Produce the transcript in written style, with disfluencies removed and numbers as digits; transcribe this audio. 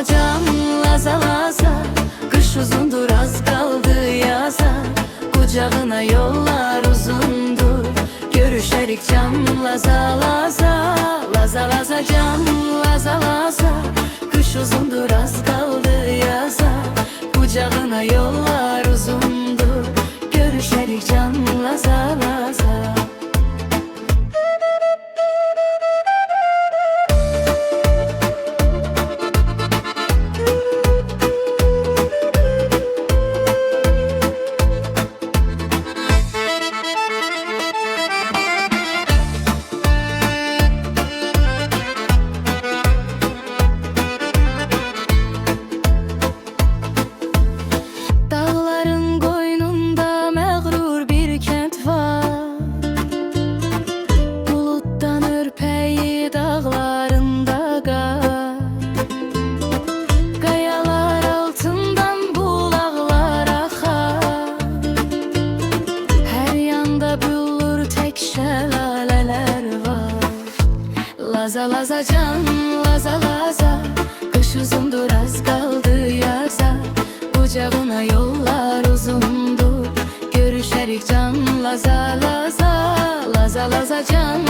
laza can, laza laza. Kış uzundur, az kaldı yaza. Kucağına yollar uzundur, görüşerik can laza laza. Laza laza can, laza laza. Kış uzundur, az kaldı yaza. Kucağına yollar uzundur, görüşerik can laza laza. Laza laza can, laza laza. Kış uzundur, az kaldı yaza. Kucağına yollar uzundur, görüşerik can laza laza. Laza laza can,